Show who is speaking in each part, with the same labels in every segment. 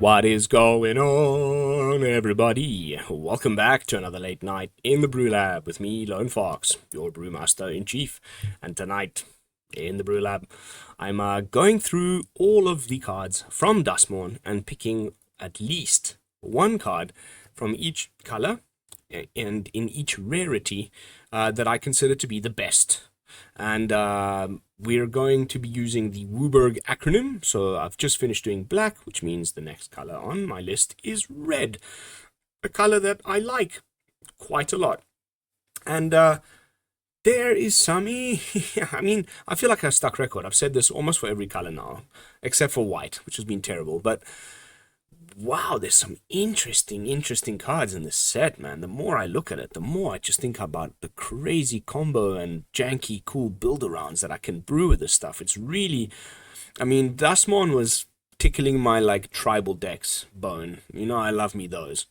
Speaker 1: What is going on, everybody? Welcome back to another late night in the BrewLab with me, Lone Fox, your brewmaster in chief. And tonight, in the BrewLab, I'm going through all of the cards from Dustmourn and picking at least one card from each color and in each rarity that I consider to be the best. And we're going to be using the Wooburg acronym. So I've just finished doing black, which means the next color on my list is red, a color that I like quite a lot. And there is some, I mean, I feel like a stuck record. I've said this almost for every color now, except for white, which has been terrible. But wow, there's some interesting cards in this set, man. The more I look at it, the more I just think about the crazy combo and janky, cool build-arounds that I can brew with this stuff. It's really, I mean, Dustmourn was tickling my, like, tribal decks bone. You know, I love me those.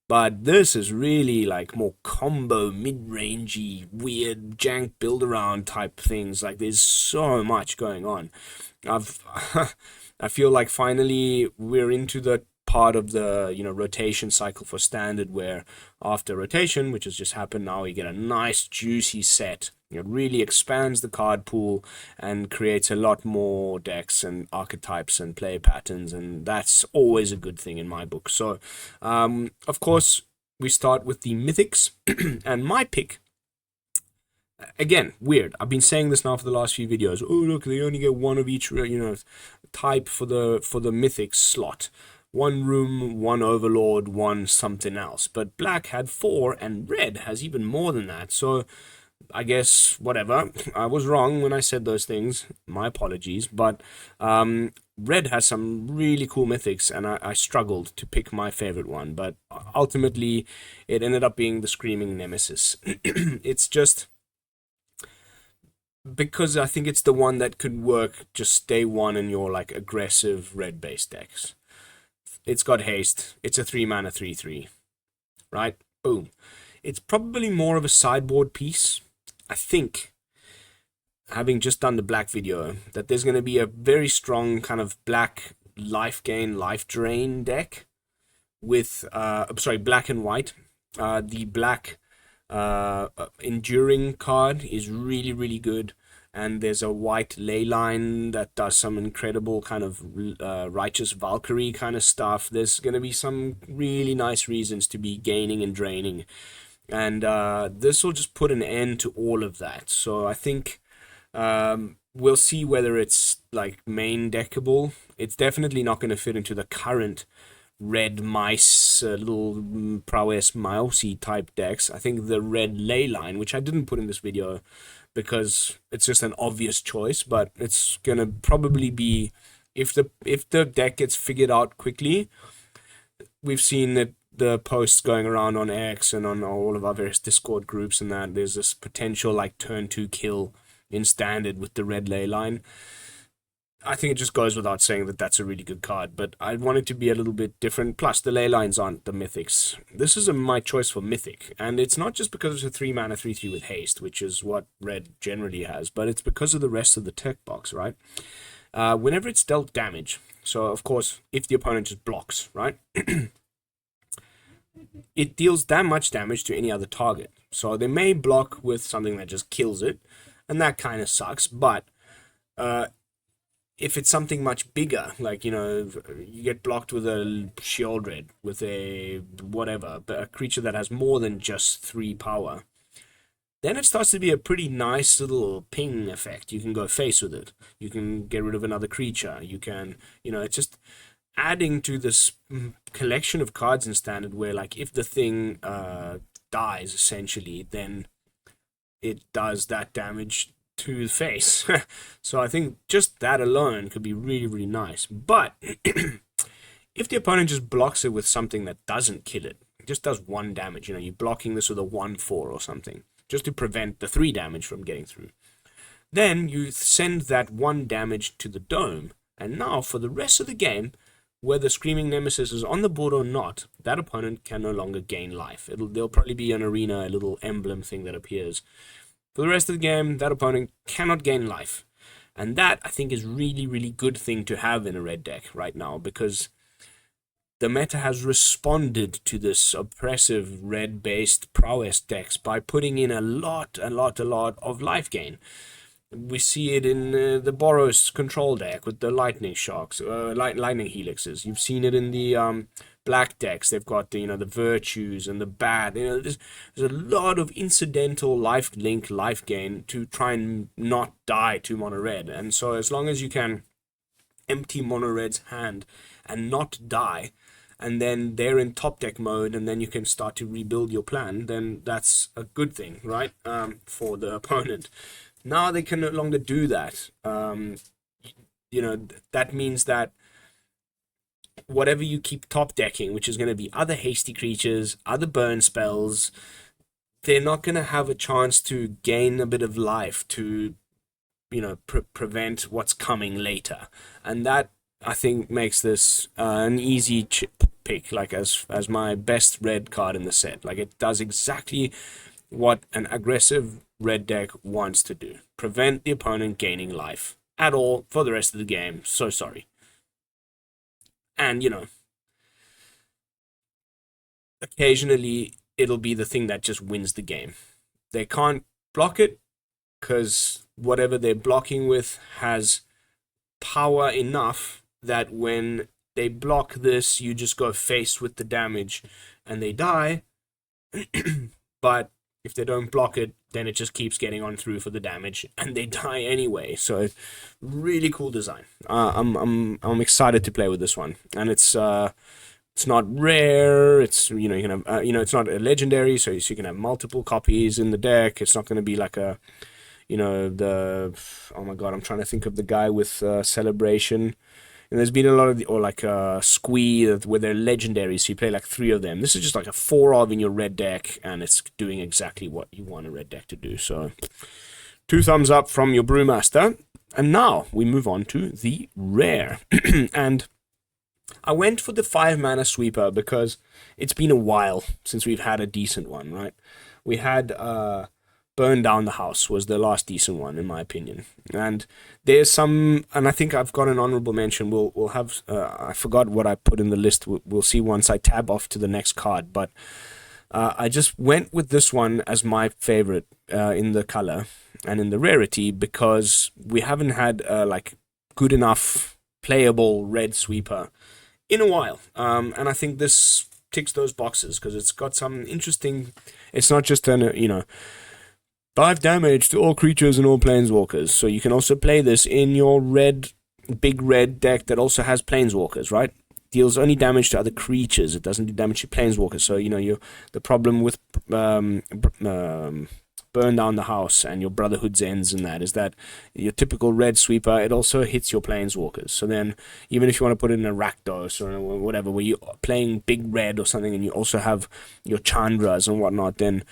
Speaker 1: But this is really, like, more combo, mid-rangey, weird, jank build-around type things. Like, there's so much going on. I feel like finally we're into the part of the rotation cycle for standard where after rotation, which has just happened now, you get a nice juicy set. It really expands the card pool and creates a lot more decks and archetypes and play patterns, and that's always a good thing in my book. So of course we start with the mythics and my pick, again, weird. I've been saying this now for the last few videos. Oh, look, they only get one of each, type for the mythic slot. One room, one overlord, one something else. But black had 4 and red has even more than that. So I guess whatever. I was wrong when I said those things. My apologies. But red has some really cool mythics, and I struggled to pick my favorite one. But ultimately, it ended up being the Screaming Nemesis. It's just because I think it's the one that could work just day one in your like aggressive red base decks. It's got haste. It's a 3-mana 3/3, right? Boom. It's probably more of a sideboard piece. I think, having just done the black video, that there's going to be a very strong kind of black life gain, life drain deck with, black and white. The black enduring card is really good, and there's a white ley line that does some incredible kind of righteous Valkyrie kind of stuff. There's going to be some really nice reasons to be gaining and draining, and this will just put an end to all of that. So I think we'll see whether it's like main deckable. It's definitely not going to fit into the current red mice, little prowess mousey type decks. I think the red ley line, which I didn't put in this video because it's just an obvious choice, but it's gonna probably be, if the deck gets figured out quickly. We've seen that the posts going around on X and on all of our various Discord groups and that there's this potential like turn 2 kill in standard with the red ley line. I think it just goes without saying that that's a really good card, but I want it to be a little bit different. Plus, the ley lines aren't the mythics. This is my choice for mythic, and it's not just because it's a 3-mana 3/3 with haste, which is what red generally has, but it's because of the rest of the tech box, right? Whenever it's dealt damage, so of course, if the opponent just blocks, right? It deals that much damage to any other target. So they may block with something that just kills it, and that kind of sucks, but if it's something much bigger, like, you get blocked with a shield red, with a whatever, but a creature that has more than just 3 power, then it starts to be a pretty nice little ping effect. You can go face with it. You can get rid of another creature. You can, it's just adding to this collection of cards in standard where, like, if the thing dies, essentially, then it does that damage to the face. So I think just that alone could be really nice. But if the opponent just blocks it with something that doesn't kill it, it just does 1 damage, you're blocking this with a 1/4 or something, just to prevent the 3 damage from getting through, then you send that 1 damage to the dome, and now for the rest of the game, whether Screaming Nemesis is on the board or not, that opponent can no longer gain life. There'll probably be an arena, a little emblem thing that appears. For the rest of the game, that opponent cannot gain life. And that, I think, is really good thing to have in a red deck right now, because the meta has responded to this oppressive red-based prowess decks by putting in a lot of life gain. We see it in the Boros control deck with the lightning shocks, lightning helixes. You've seen it in the black decks. They've got the the virtues and the bad. There's a lot of incidental life gain to try and not die to mono red. And so as long as you can empty mono red's hand and not die, and then they're in top deck mode, and then you can start to rebuild your plan, then that's a good thing, right? For the opponent. Now they can no longer do that. That means that whatever you keep top decking, which is going to be other hasty creatures, other burn spells, they're not going to have a chance to gain a bit of life to, prevent what's coming later. And that, I think, makes this an easy pick, like as my best red card in the set. Like, it does exactly what an aggressive red deck wants to do. Prevent the opponent gaining life at all for the rest of the game. So sorry. And, occasionally it'll be the thing that just wins the game. They can't block it because whatever they're blocking with has power enough that when they block this, you just go face with the damage and they die. But if they don't block it, then it just keeps getting on through for the damage, and they die anyway. So, really cool design. I'm excited to play with this one, and it's not rare. It's you can have it's not a legendary, so you can have multiple copies in the deck. It's not going to be like a oh my god, I'm trying to think of the guy with Celebration. And there's been a lot of, or like a Squee, where they're legendaries, so you play like 3 of them. This is just like a 4 of in your red deck, and it's doing exactly what you want a red deck to do. So, 2 thumbs up from your Brewmaster. And now we move on to the rare. And I went for the 5 mana sweeper because it's been a while since we've had a decent one, right? We had Burn Down the House was the last decent one, in my opinion. And there's some, and I think I've got an honorable mention. We'll have, I forgot what I put in the list. We'll see once I tab off to the next card. But I just went with this one as my favorite in the color and in the rarity because we haven't had like good enough playable red sweeper in a while. And I think this ticks those boxes because it's got some interesting, it's not just an, 5 damage to all creatures and all planeswalkers. So you can also play this in your big red deck that also has planeswalkers, right? Deals only damage to other creatures. It doesn't do damage to planeswalkers. So, the problem with Burn Down the House and your Brotherhood's Ends and that is that your typical red sweeper, it also hits your planeswalkers. So then, even if you want to put it in a Rakdos or whatever, where you're playing big red or something and you also have your Chandras and whatnot, then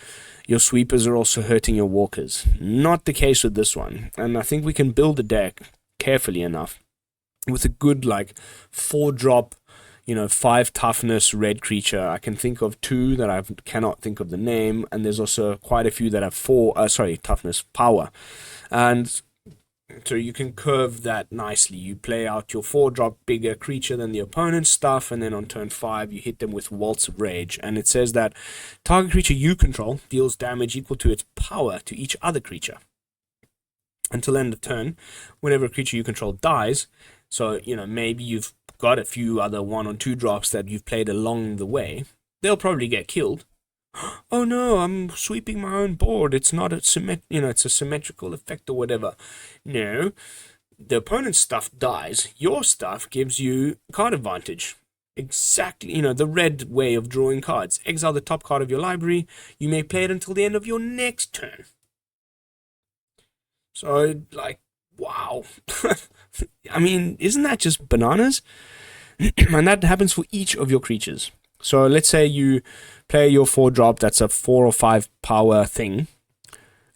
Speaker 1: your sweepers are also hurting your walkers. Not the case with this one. And I think we can build a deck carefully enough with a good, 4-drop, 5 toughness red creature. I can think of 2 that I cannot think of the name, and there's also quite a few that have 4, toughness power. And so you can curve that nicely. You play out your 4-drop bigger creature than the opponent's stuff, and then on turn 5 you hit them with Waltz of Rage. And it says that target creature you control deals damage equal to its power to each other creature. Until end of turn, whenever a creature you control dies, so maybe you've got a few other 1 or 2 drops that you've played along the way, they'll probably get killed. Oh no, I'm sweeping my own board. It's not it's a symmetrical effect or whatever. No, the opponent's stuff dies. Your stuff gives you card advantage. Exactly, the red way of drawing cards. Exile the top card of your library. You may play it until the end of your next turn. So, wow. I mean, isn't that just bananas? And that happens for each of your creatures. So let's say you play your 4-drop, that's a 4 or 5 power thing,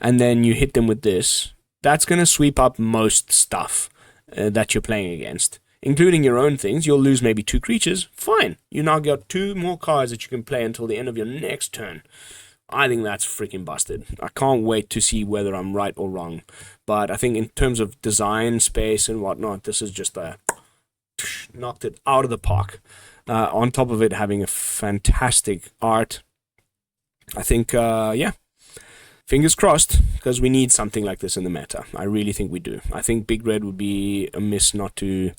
Speaker 1: and then you hit them with this. That's going to sweep up most stuff that you're playing against, including your own things. You'll lose maybe 2 creatures. Fine. You now got 2 more cards that you can play until the end of your next turn. I think that's freaking busted. I can't wait to see whether I'm right or wrong. But I think in terms of design, space, and whatnot, this is just knocked it out of the park. On top of it having a fantastic art. I think, yeah, fingers crossed, because we need something like this in the meta. I really think we do. I think Big Red would be amiss not to,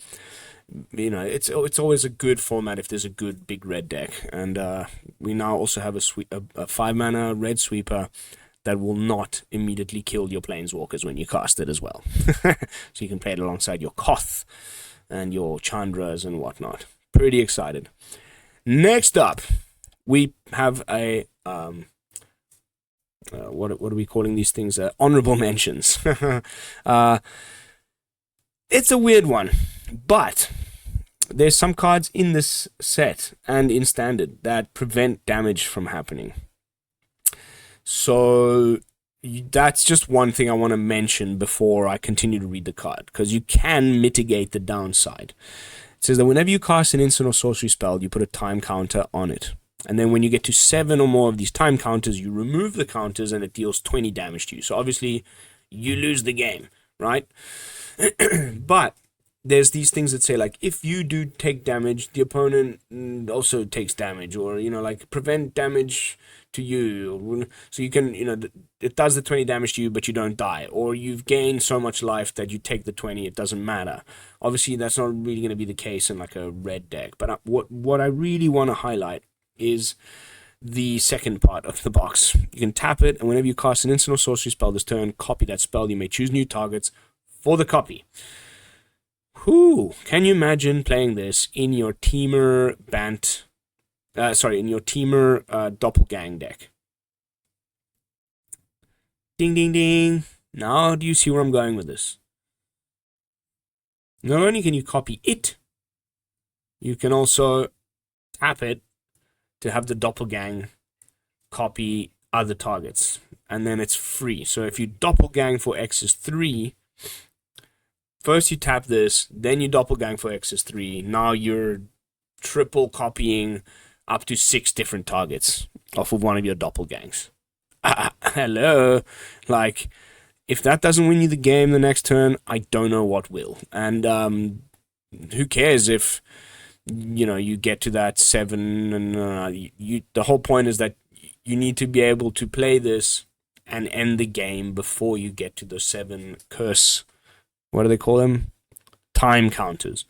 Speaker 1: it's always a good format if there's a good Big Red deck. And we now also have a 5-mana red sweeper that will not immediately kill your planeswalkers when you cast it as well. So you can play it alongside your Koth and your Chandras and whatnot. Pretty excited. Next up, we have a what are we calling these things? Honorable mentions. It's a weird one, but there's some cards in this set and in standard that prevent damage from happening. So that's just one thing I want to mention before I continue to read the card, because you can mitigate the downside. It says that whenever you cast an instant or sorcery spell, you put a time counter on it. And then when you get to 7 or more of these time counters, you remove the counters and it deals 20 damage to you. So obviously, you lose the game, right? But there's these things that say, like, if you do take damage, the opponent also takes damage, or, like, prevent damage to you. So you can, it does the 20 damage to you, but you don't die. Or you've gained so much life that you take the 20, it doesn't matter. Obviously, that's not really going to be the case in, like, a red deck. But what I really want to highlight is the second part of the box. You can tap it, and whenever you cast an instant or sorcery spell this turn, copy that spell. You may choose new targets for the copy. Whew, can you imagine playing this in your Teamer Doppelgang deck? Ding, ding, ding. Now do you see where I'm going with this? Not only can you copy it, you can also tap it to have the Doppelgang copy other targets. And then it's free. So if you Doppelgang for X is 3, first you tap this, then you Doppelgang for X is 3. Now you're triple copying up to 6 different targets off of one of your Doppelgangs. Hello. Like, if that doesn't win you the game the next turn, I don't know what will. And who cares if you get to that 7, and the whole point is that you need to be able to play this and end the game before you get to the 7 curse. What do they call them? Time counters.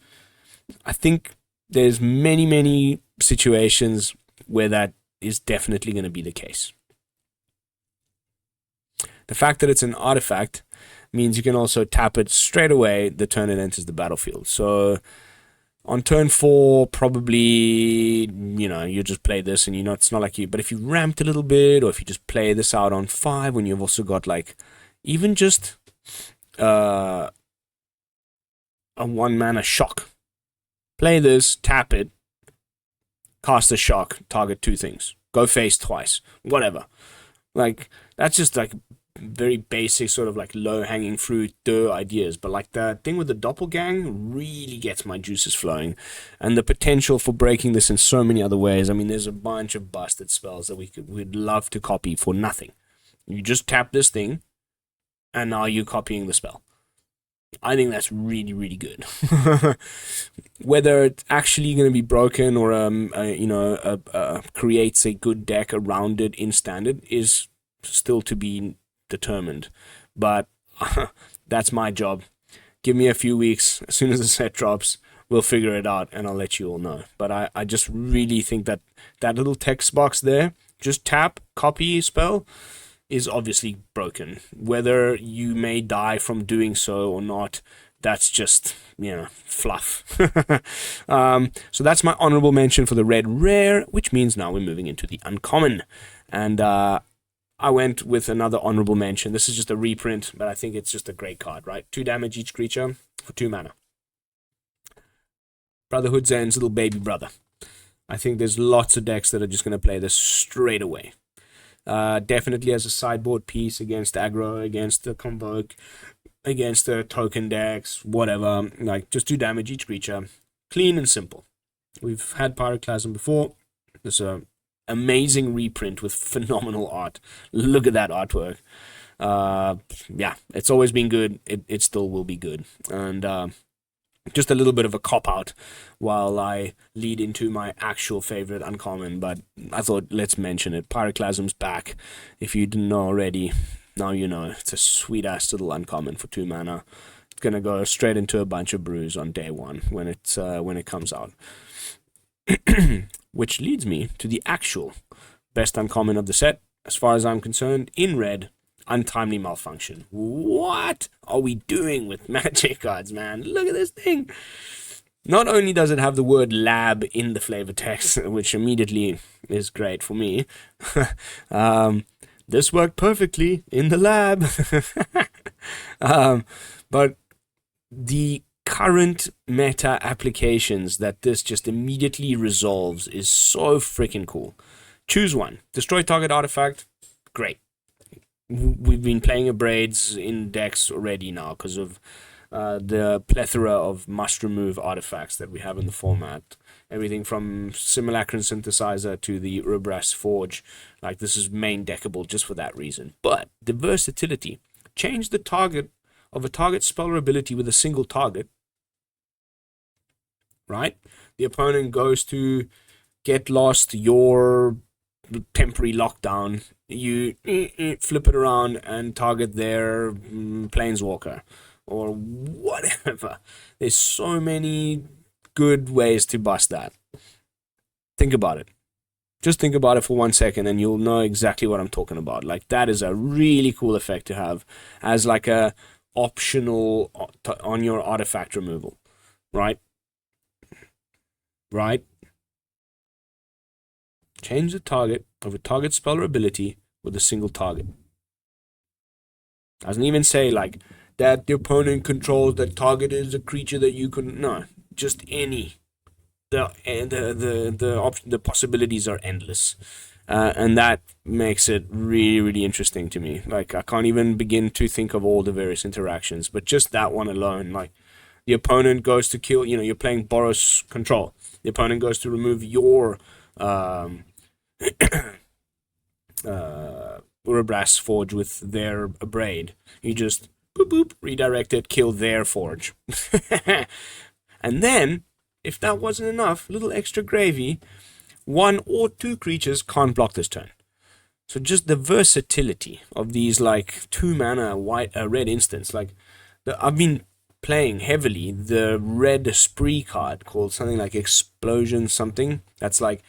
Speaker 1: I think there's many situations where that is definitely going to be the case. The fact that it's an artifact means you can also tap it straight away the turn it enters the battlefield. So on turn 4, probably, you just play this and it's not like you, but if you ramped a little bit, or if you just play this out on 5, when you've also got, like, even just a 1-mana shock. Play this, tap it, cast a shock, target 2 things. Go face twice. Whatever. Like, that's just, like, very basic sort of like low-hanging fruit ideas, but like the thing with the Doppelgang really gets my juices flowing, and the potential for breaking this in so many other ways. I mean, there's a bunch of busted spells that we'd love to copy for nothing. You just tap this thing, and now you're copying the spell. I think that's really good. Whether it's actually going to be broken or creates a good deck around it in standard is still to be determined, but that's my job. Give me a few weeks. As soon as the set drops, we'll figure it out, and I'll let you all know. But I just really think that little text box there, just tap, copy spell, is obviously broken. Whether you may die from doing so or not, that's just, fluff. So that's my honorable mention for the red rare, which means now we're moving into the uncommon. And I went with another honorable mention. This is just a reprint, but I think it's just a great card, right? 2 damage each creature for 2 mana. Brotherhood Zen's little baby brother. I think there's lots of decks that are just going to play this straight away. Definitely as a sideboard piece against aggro, against the Convoke, against the token decks, whatever. Like, just 2 damage each creature. Clean and simple. We've had Pyroclasm before. There's a amazing reprint with phenomenal art. Look at that artwork. Yeah, it's always been good. It still will be good. And just a little bit of a cop-out while I lead into my actual favorite uncommon, but I thought let's mention it. Pyroclasm's back. If you didn't know already, now you know. It's a sweet-ass little uncommon for 2 mana. It's going to go straight into a bunch of brews on day 1 when it comes out. Which leads me to the actual best uncommon of the set, as far as I'm concerned, in red. Untimely Malfunction. What are we doing with Magic cards, man? Look at this thing. Not only does it have the word lab in the flavor text, which immediately is great for me. This worked perfectly in the lab. But the current meta applications that this just immediately resolves is so freaking cool. Choose one. Destroy target artifact. Great. We've been playing Abrades in decks already now because of the plethora of must-remove artifacts that we have in the format. Everything from Simulacron Synthesizer to the Urbrass Forge. Like, this is main deckable just for that reason. But the versatility. Change the target of a target spell or ability with a single target. Right? The opponent goes to get lost your temporary lockdown. You flip it around and target their planeswalker or whatever. There's so many good ways to bust that. Think about it. Just think about it for 1 second and you'll know exactly what I'm talking about. Like, that is a really cool effect to have as like a optional on your artifact removal. Right? Right? Change the target of a target spell or ability with a single target. Doesn't even say like that the opponent controls that target is a creature that you can. No, just any. The possibilities are endless, and that makes it really, really interesting to me. Like, I can't even begin to think of all the various interactions, but just that one alone, like the opponent goes to kill. You're playing Boros control. The opponent goes to remove your Urbrass Forge with their Abrade. You just boop boop, redirect it, kill their Forge. And then, if that wasn't enough, little extra gravy, 1 or 2 creatures can't block this turn. So just the versatility of these like 2 mana red instants. Like, I've been playing heavily the red spree card called something like Explosion something. That's like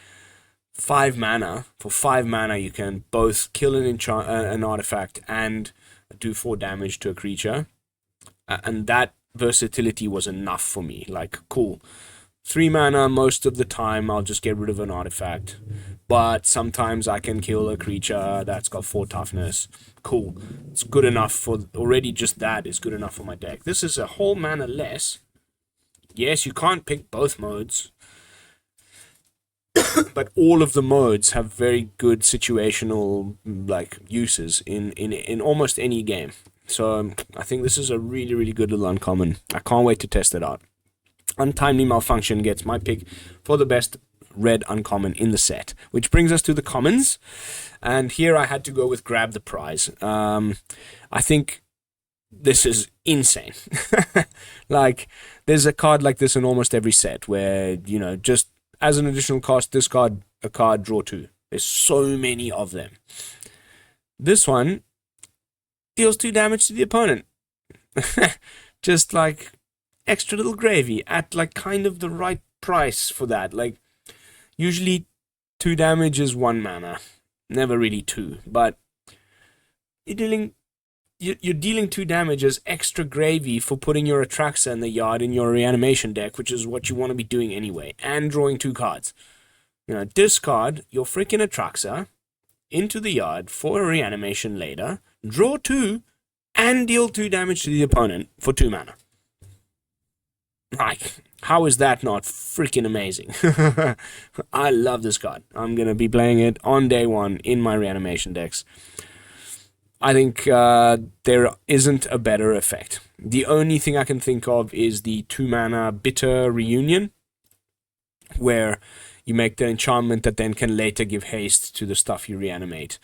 Speaker 1: 5 mana. For 5 mana, you can both kill an artifact and do 4 damage to a creature. And that versatility was enough for me. Like, cool. 3 mana, most of the time, I'll just get rid of an artifact. But sometimes I can kill a creature that's got 4 toughness. Cool. It's good enough for... Already just that is good enough for my deck. This is a whole mana less. Yes, you can't pick both modes. But all of the modes have very good situational like uses in almost any game. So I think this is a really, really good little uncommon. I can't wait to test it out. Untimely Malfunction gets my pick for the best red uncommon in the set, which brings us to the commons. And here I had to go with Grab the Prize. I think this is insane. Like, there's a card like this in almost every set where, just as an additional cost, discard a card, draw 2. There's so many of them. This one deals 2 damage to the opponent. Just like extra little gravy at like kind of the right price for that. Like, usually 2 damage is 1 mana. Never really 2. But you're dealing 2 damage as extra gravy for putting your Atraxa in the yard in your reanimation deck, which is what you want to be doing anyway, and drawing 2 cards. Discard your freaking Atraxa into the yard for a reanimation later, draw 2, and deal 2 damage to the opponent for 2 mana. Like, how is that not freaking amazing? I love this card. I'm going to be playing it on day 1 in my reanimation decks. I think there isn't a better effect. The only thing I can think of is the 2 mana Bitter Reunion, where you make the enchantment that then can later give haste to the stuff you reanimate.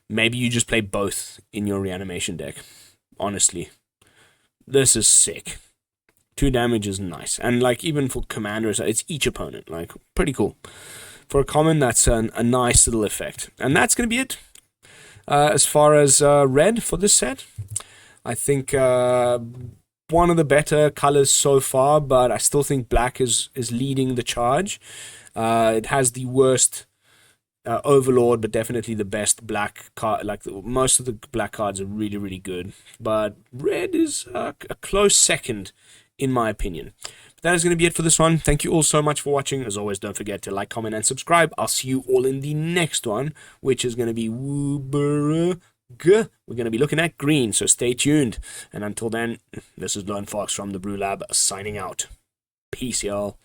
Speaker 1: Maybe you just play both in your reanimation deck. Honestly, this is sick. 2 damage is nice. And like even for commanders, it's each opponent. Like pretty cool. For a common, that's a nice little effect. And that's going to be it. As far as red for this set, I think one of the better colors so far, but I still think black is leading the charge. It has the worst Overlord, but definitely the best black card. Like most of the black cards are really, really good, but red is a close second, in my opinion. That is going to be it for this one. Thank you all so much for watching. As always, don't forget to like, comment, and subscribe. I'll see you all in the next one, which is going to be we're going to be looking at green, so stay tuned. And until then, this is Lone Fox from the BrewLab signing out. Peace, y'all.